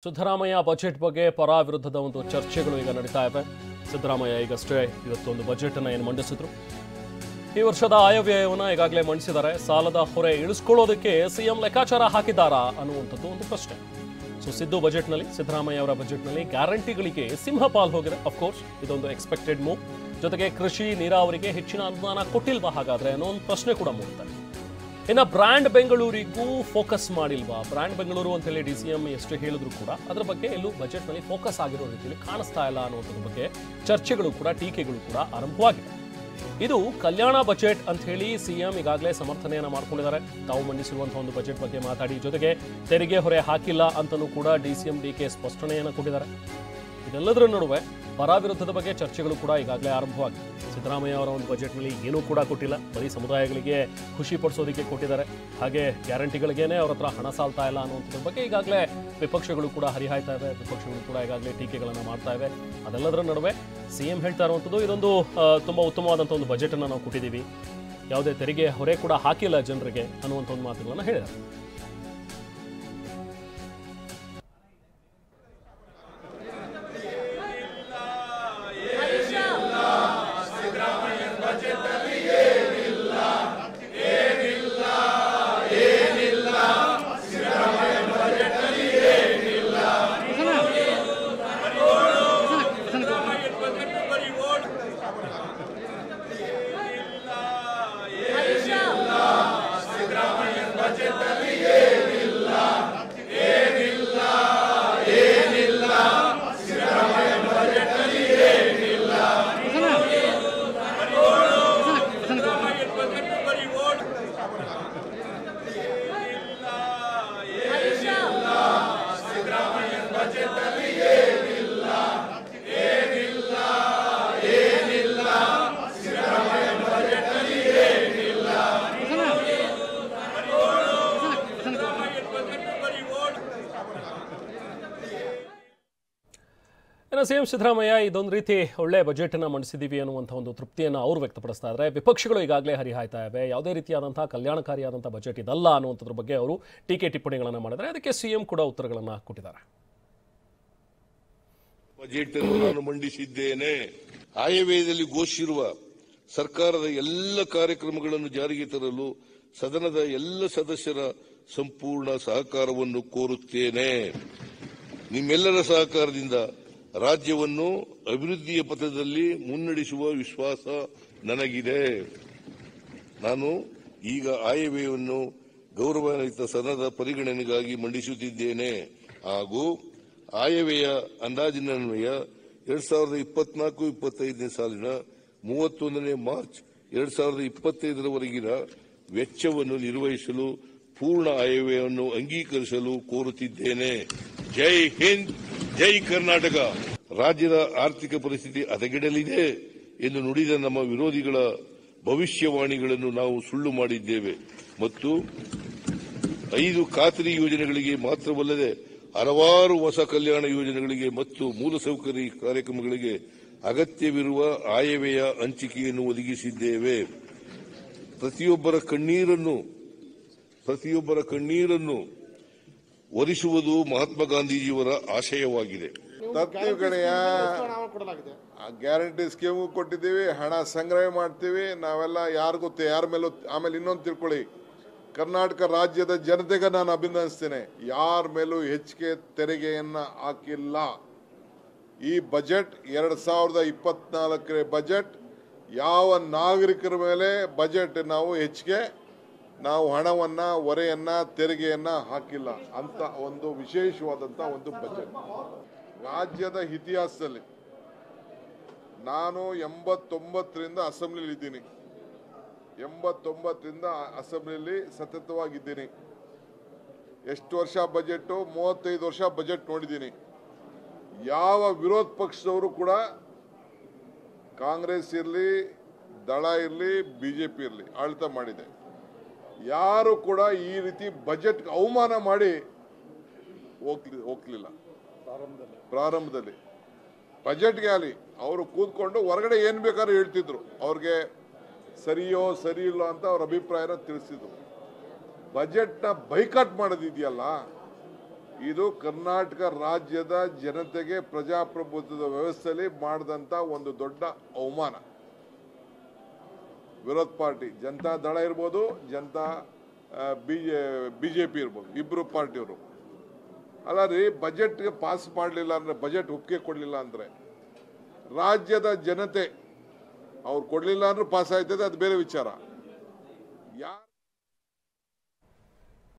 Siddaramaiah budget ಬಗ್ಗೆ ಪರ ವಿರುದ್ಧದ ಒಂದು ಚರ್ಚೆಗಳು ಈಗ ನಡೀತಾ ಇವೆ. ಸಿದ್ದರಾಮಯ್ಯ ಈಗಷ್ಟೇ ಇವತ್ತೊಂದು ಬಜೆಟ್ ಅನ್ನು ಮಂಡಿಸಿದ್ರು. ಈ ವರ್ಷದ ಆಯವ್ಯಯವನ್ನು ಈಗಾಗಲೇ ಮಂಡಿಸಿದ್ದಾರೆ. ಸಾಲದ ಹೊರೆ ಇಳಿಸ್ಕೊಳ್ಳೋದಕ್ಕೆ ಸಿಎಂ ಲೆಕ್ಕಾಚಾರ ಹಾಕಿದ್ದಾರಾ ಅನ್ನುವಂಥದ್ದು ಒಂದು ಪ್ರಶ್ನೆ. ಸಿದ್ದು ಬಜೆಟ್ನಲ್ಲಿ, ಸಿದ್ದರಾಮಯ್ಯ ಅವರ ಬಜೆಟ್ನಲ್ಲಿ ಗ್ಯಾರಂಟಿಗಳಿಗೆ ಸಿಂಹಪಾಲ್ ಹೋಗಿದೆ. ಅಫ್ಕೋರ್ಸ್ ಇದೊಂದು ಎಕ್ಸ್ಪೆಕ್ಟೆಡ್ ಮೂವ್. ಜೊತೆಗೆ ಕೃಷಿ ನೀರಾವರಿಗೆ ಹೆಚ್ಚಿನ ಅನುದಾನ ಕೊಟ್ಟಿಲ್ವಾ ಹಾಗಾದ್ರೆ ಅನ್ನೋ ಒಂದು ಪ್ರಶ್ನೆ ಕೂಡ ಮೂಡುತ್ತೆ. ಇನ್ನು ಬ್ರ್ಯಾಂಡ್ ಬೆಂಗಳೂರಿಗೂ ಫೋಕಸ್ ಮಾಡಿಲ್ವಾ? ಬ್ರ್ಯಾಂಡ್ ಬೆಂಗಳೂರು ಅಂತ ಹೇಳಿ ಡಿಸಿಎಂ ಎಷ್ಟು ಹೇಳಿದ್ರು ಕೂಡ ಅದರ ಬಗ್ಗೆ ಎಲ್ಲೂ ಬಜೆಟ್ನಲ್ಲಿ ಫೋಕಸ್ ಆಗಿರೋ ರೀತಿಯಲ್ಲಿ ಕಾಣಿಸ್ತಾ ಇಲ್ಲ ಅನ್ನೋದ್ರ ಬಗ್ಗೆ ಚರ್ಚೆಗಳು ಕೂಡ, ಟೀಕೆಗಳು ಕೂಡ ಆರಂಭವಾಗಿದೆ. ಇದು ಕಲ್ಯಾಣ ಬಜೆಟ್ ಅಂತ ಹೇಳಿ ಸಿಎಂ ಈಗಾಗಲೇ ಸಮರ್ಥನೆಯನ್ನ ಮಾಡ್ಕೊಂಡಿದ್ದಾರೆ. ತಾವು ಮಂಡಿಸಿರುವಂತಹ ಒಂದು ಬಜೆಟ್ ಬಗ್ಗೆ ಮಾತಾಡಿ, ಜೊತೆಗೆ ತೆರಿಗೆ ಹೊರೆ ಹಾಕಿಲ್ಲ ಅಂತಲೂ ಕೂಡ ಡಿಸಿಎಂ ಡಿಕೆ ಸ್ಪಷ್ಟನೆಯನ್ನು ಕೊಟ್ಟಿದ್ದಾರೆ. ಇದೆಲ್ಲದರ ನಡುವೆ ಪರ ವಿರುದ್ಧದ ಬಗ್ಗೆ ಚರ್ಚೆಗಳು ಕೂಡ ಈಗಾಗಲೇ ಆರಂಭವಾಗಿದೆ. ಸಿದ್ದರಾಮಯ್ಯ ಅವರ ಒಂದು ಬಜೆಟ್ನಲ್ಲಿ ಏನೂ ಕೂಡ ಕೊಟ್ಟಿಲ್ಲ, ಬರೀ ಸಮುದಾಯಗಳಿಗೆ ಖುಷಿ ಪಡಿಸೋದಕ್ಕೆ ಕೊಟ್ಟಿದ್ದಾರೆ. ಹಾಗೆ ಗ್ಯಾರಂಟಿಗಳಿಗೇನೆ ಅವ್ರ ಹತ್ರ ಹಣ ಸಾಲ್ತಾ ಇಲ್ಲ ಅನ್ನುವಂಥದ್ರ ಬಗ್ಗೆ ಈಗಾಗಲೇ ವಿಪಕ್ಷಗಳು ಕೂಡ ಹರಿಹಾಯ್ತಾ ಇವೆ. ವಿಪಕ್ಷಗಳು ಕೂಡ ಈಗಾಗಲೇ ಟೀಕೆಗಳನ್ನು ಮಾಡ್ತಾ ಇವೆ. ಅದೆಲ್ಲದರ ನಡುವೆ ಸಿಎಂ ಹೇಳ್ತಾ ಇರುವಂಥದ್ದು ಇದೊಂದು ತುಂಬ ಉತ್ತಮವಾದಂಥ ಒಂದು ಬಜೆಟನ್ನು ನಾವು ಕೊಟ್ಟಿದ್ದೀವಿ, ಯಾವುದೇ ತೆರಿಗೆ ಹೊರೆ ಕೂಡ ಹಾಕಿಲ್ಲ ಜನರಿಗೆ ಅನ್ನುವಂಥ ಒಂದು ಮಾತುಗಳನ್ನು ಹೇಳಿದ್ದಾರೆ. ಸಿಎಂ ಸಿದ್ದರಾಮಯ್ಯ ಇದೊಂದು ರೀತಿ ಒಳ್ಳೆ ಬಜೆಟ್ ಅನ್ನು ಮಂಡಿಸಿದ್ದೀವಿ ಅನ್ನುವಂಥ ಒಂದು ತೃಪ್ತಿಯನ್ನು ಅವರು ವ್ಯಕ್ತಪಡಿಸ್ತಾ ಇದ್ದಾರೆ. ವಿಪಕ್ಷಗಳು ಈಗಾಗಲೇ ಹರಿಹಾಯ್ತಾ ಇವೆ. ಯಾವುದೇ ರೀತಿಯಾದಂತಹ ಕಲ್ಯಾಣಕಾರಿಯಾದಂತಹ ಬಜೆಟ್ ಇದಲ್ಲ ಅನ್ನುವಂಥದ್ರ ಬಗ್ಗೆ ಅವರು ಟೀಕೆ ಟಿಪ್ಪಣಿಗಳನ್ನು ಮಾಡಿದ್ದಾರೆ. ಅದಕ್ಕೆ ಸಿಎಂ ಕೂಡ ಉತ್ತರಗಳನ್ನು ಕೊಟ್ಟಿದ್ದಾರೆ. ಬಜೆಟ್ ಅನ್ನು ನಾನು ಮಂಡಿಸಿದ್ದೇನೆ. ಆಯವ್ಯಯದಲ್ಲಿ ಘೋಷಿಸಿರುವ ಸರ್ಕಾರದ ಎಲ್ಲ ಕಾರ್ಯಕ್ರಮಗಳನ್ನು ಜಾರಿಗೆ ತರಲು ಸದನದ ಎಲ್ಲ ಸದಸ್ಯರ ಸಂಪೂರ್ಣ ಸಹಕಾರವನ್ನು ಕೋರುತ್ತೇನೆ. ನಿಮ್ಮೆಲ್ಲರ ಸಹಕಾರದಿಂದ ರಾಜ್ಯವನ್ನು ಅಭಿವೃದ್ಧಿಯ ಪಥದಲ್ಲಿ ಮುನ್ನಡೆಸುವ ವಿಶ್ವಾಸ ನನಗಿದೆ. ನಾನು ಈಗ ಆಯವ್ಯಯವನ್ನು ಗೌರವಾನ್ವಿತ ಸದನದ ಪರಿಗಣನೆಗಾಗಿ ಮಂಡಿಸುತ್ತಿದ್ದೇನೆ ಹಾಗೂ ಆಯವ್ಯಯ ಅಂದಾಜಿನನ್ವಯ 2024-25ನೇ ಸಾಲಿನ 31ನೇ ಮಾರ್ಚ್ 2025ರವರೆಗಿನ ವೆಚ್ಚವನ್ನು ನಿರ್ವಹಿಸಲು ಪೂರ್ಣ ಆಯವ್ಯಯವನ್ನು ಅಂಗೀಕರಿಸಲು ಕೋರುತ್ತಿದ್ದೇನೆ. ಜೈ ಹಿಂದ್, ಜೈ ಕರ್ನಾಟಕ. ರಾಜ್ಯದ ಆರ್ಥಿಕ ಪರಿಸ್ಥಿತಿ ಹದಗೆಡಲಿದೆ ಎಂದು ನುಡಿದ ನಮ್ಮ ವಿರೋಧಿಗಳ ಭವಿಷ್ಯವಾಣಿಗಳನ್ನು ನಾವು ಸುಳ್ಳು ಮಾಡಿದ್ದೇವೆ ಮತ್ತು 5 ಖಾತರಿ ಯೋಜನೆಗಳಿಗೆ ಮಾತ್ರವಲ್ಲದೆ ಹಲವಾರು ಹೊಸ ಕಲ್ಯಾಣ ಯೋಜನೆಗಳಿಗೆ ಮತ್ತು ಮೂಲಸೌಕರ್ಯ ಕಾರ್ಯಕ್ರಮಗಳಿಗೆ ಅಗತ್ಯವಿರುವ ಆಯವ್ಯಯ ಹಂಚಿಕೆಯನ್ನು ಒದಗಿಸಿದ್ದೇವೆ. ಪ್ರತಿಯೊಬ್ಬರ ಕಣ್ಣೀರನ್ನು ಒರೆಸುವುದು ಮಹಾತ್ಮ ಗಾಂಧೀಜಿಯವರ ಆಶಯವಾಗಿದೆ. ಗ್ಯಾರಂಟಿ ಸ್ಕೀಮು ಕೊಟ್ಟಿದ್ದೀವಿ, ಹಣ ಸಂಗ್ರಹ ಮಾಡ್ತೀವಿ ನಾವೆಲ್ಲ. ಯಾರಿಗೂ ಯಾರ ಮೇಲೂ. ಆಮೇಲೆ ಇನ್ನೊಂದು ತಿಳ್ಕೊಳ್ಳಿ, ಕರ್ನಾಟಕ ರಾಜ್ಯದ ಜನತೆಗೆ ನಾನು ಅಭಿನಂದಿಸ್ತೇನೆ. ಯಾರ ಮೇಲೂ ಹೆಚ್ಚಿಗೆ ತೆರಿಗೆಯನ್ನ ಹಾಕಿಲ್ಲ. ಈ ಬಜೆಟ್ 2024 ಬಜೆಟ್ ಯಾವ ನಾಗರಿಕರ ಮೇಲೆ ಬಜೆಟ್ ನಾವು ಹಣವನ್ನ, ಹೊರೆಯನ್ನ, ತೆರಿಗೆಯನ್ನ ಹಾಕಿಲ್ಲ ಅಂತ ಒಂದು ವಿಶೇಷವಾದಂತ ಒಂದು ಬಜೆಟ್. ರಾಜ್ಯದ ಇತಿಹಾಸದಲ್ಲಿ ನಾನು 89ರಿಂದ ಅಸೆಂಬ್ಲಿಲಿ ಇದ್ದೀನಿ. 89ರಿಂದ ಅಸೆಂಬ್ಲಿಲಿ ಸತತವಾಗಿದ್ದೀನಿ. ಎಷ್ಟು ವರ್ಷ ಬಜೆಟ್? 35 ವರ್ಷ ಬಜೆಟ್ ನೋಡಿದ್ದೀನಿ. ಯಾವ ವಿರೋಧ ಪಕ್ಷದವರು ಕೂಡ, ಕಾಂಗ್ರೆಸ್ ಇರಲಿ, ದಳ ಇರಲಿ, ಬಿಜೆಪಿ ಇರಲಿ, ಆಡಳಿತ ಮಾಡಿದೆ. ಯಾರು ಕೂಡ ಈ ರೀತಿ ಬಜೆಟ್ ಅವಮಾನ ಮಾಡಿ ಹೋಗ್ಲಿಲ್ಲ. ಪ್ರಾರಂಭದಲ್ಲಿ ಬಜೆಟ್ಗೆ ಆಗಲಿ ಅವರು ಕೂತ್ಕೊಂಡು ಹೊರಗಡೆ ಏನ್ ಬೇಕಾದ್ರೂ ಹೇಳ್ತಿದ್ರು. ಅವ್ರಿಗೆ ಸರಿಯೋ ಸರಿ ಇಲ್ಲ ಅಂತ ಅವ್ರ ಅಭಿಪ್ರಾಯನ ತಿಳಿಸಿದ್ರು. ಬಜೆಟ್ನ ಬೈಕಾಟ್ ಮಾಡೋದಿದೆಯಲ್ಲ, ಇದು ಕರ್ನಾಟಕ ರಾಜ್ಯದ ಜನತೆಗೆ ಪ್ರಜಾಪ್ರಭುತ್ವದ ವ್ಯವಸ್ಥೆಯಲ್ಲಿ ಮಾಡಿದಂಥ ಒಂದು ದೊಡ್ಡ ಅವಮಾನ. ವಿರೋಧ ಪಾರ್ಟಿ ಜನತಾ ದಳ ಇರ್ಬೋದು, ಬಿಜೆಪಿ ಇರ್ಬೋದು, ಇಬ್ರು ಪಾರ್ಟಿಯವರು ಅಲ್ಲ ರೀ, ಬಜೆಟ್ಗೆ ಪಾಸ್ ಮಾಡಲಿಲ್ಲ ಅಂದ್ರೆ, ಬಜೆಟ್ ಒಪ್ಪಿಗೆ ಕೊಡಲಿಲ್ಲ ಅಂದ್ರೆ ರಾಜ್ಯದ ಜನತೆ ಅವ್ರು ಕೊಡಲಿಲ್ಲ ಅಂದ್ರೆ ಪಾಸ್ ಆಯ್ತದೆ, ಅದು ಬೇರೆ ವಿಚಾರ.